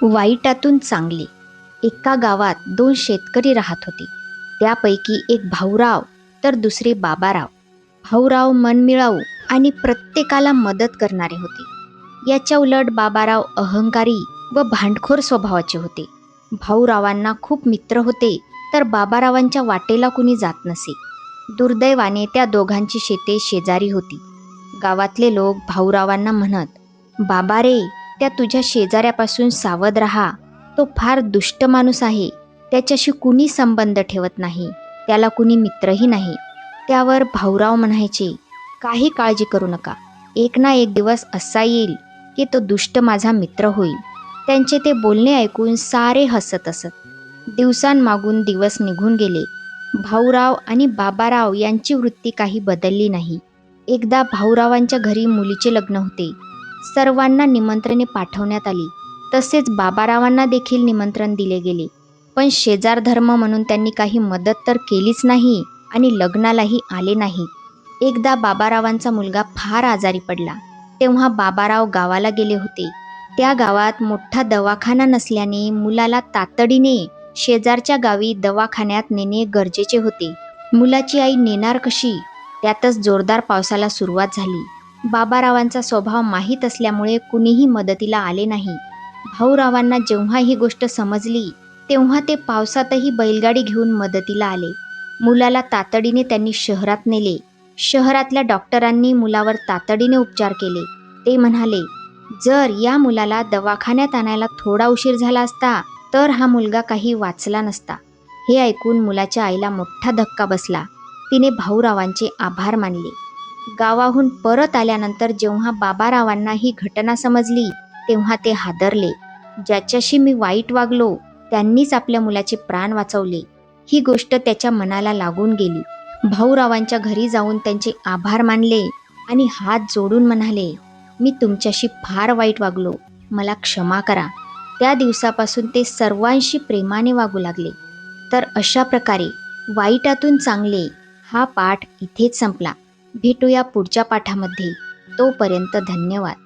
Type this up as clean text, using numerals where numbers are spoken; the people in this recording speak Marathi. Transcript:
वाईटातून चांगले. एका गावात दोन शेतकरी राहत होते. त्यापैकी एक भाऊराव तर दुसरे बाबाराव. भाऊराव मनमिळाऊ आणि प्रत्येकाला मदत करणारे होते. याच्या उलट बाबाराव अहंकारी व भांडखोर स्वभावाचे होते. भाऊरावांना खूप मित्र होते, तर बाबारावांच्या वाटेला कुणी जात नसे. दुर्दैवाने त्या दोघांची शेते शेजारी होती. गावातले लोक भाऊरावांना म्हणत, "बाबा रे, त्या तुझ्या शेजाऱ्यापासून सावध राहा. तो फार दुष्ट माणूस आहे. त्याच्याशी कुणी संबंध ठेवत नाही. त्याला कुणी मित्रही नाही." त्यावर भाऊराव म्हणायचे, "काही काळजी करू नका. एक ना एक दिवस असा येईल की तो दुष्ट माझा मित्र होईल." त्यांचे ते बोलणे ऐकून सारे हसत असत. दिवसांमागून दिवस निघून गेले. भाऊराव आणि बाबाराव यांची वृत्ती काही बदलली नाही. एकदा भाऊरावांच्या घरी मुलीचे लग्न होते. सर्वांना निमंत्रणे पाठवण्यात आली. तसेच बाबारावांना देखील निमंत्रण दिले गेले. पण शेजार धर्म म्हणून त्यांनी काही मदत तर केलीच नाही आणि लग्नालाही आले नाही. एकदा बाबारावांचा मुलगा फार आजारी पडला. तेव्हा बाबाराव गावाला गेले होते. त्या गावात मोठा दवाखाना नसल्याने मुलाला तातडीने शेजारच्या गावी दवाखान्यात नेणे गरजेचे होते. मुलाची आई नेणार कशी? त्यातच जोरदार पावसाला सुरुवात झाली. बाबारावांचा स्वभाव माहीत असल्यामुळे कुणीही मदतीला आले नाही. भाऊरावांना जेव्हा ही गोष्ट समजली, तेव्हा ते पावसातही बैलगाडी घेऊन मदतीला आले. मुलाला तातडीने त्यांनी शहरात नेले. शहरातल्या डॉक्टरांनी मुलावर तातडीने उपचार केले. ते म्हणाले, "जर या मुलाला दवाखान्यात आणायला थोडा उशीर झाला असता, तर हा मुलगा काही वाचला नसता." हे ऐकून मुलाच्या आईला मोठा धक्का बसला. तिने भाऊरावांचे आभार मानले. गावाहून परत आल्यानंतर जेव्हा बाबारावांना ही घटना समजली, तेव्हा ते हादरले. ज्याच्याशी मी वाईट वागलो, त्यांनीच आपल्या मुलाचे प्राण वाचवले. ही गोष्ट त्याच्या मनाला लागून गेली. भाऊरावांच्या घरी जाऊन त्यांचे आभार मानले आणि हात जोडून म्हणाले, "मी तुमच्याशी फार वाईट वागलो. मला क्षमा करा." त्या दिवसापासून ते सर्वांशी प्रेमाने वागू लागले. तर अशा प्रकारे वाईटातून चांगले हा पाठ इथेच संपला. भेटूया पुढच्या पाठामध्ये. तोपर्यंत धन्यवाद.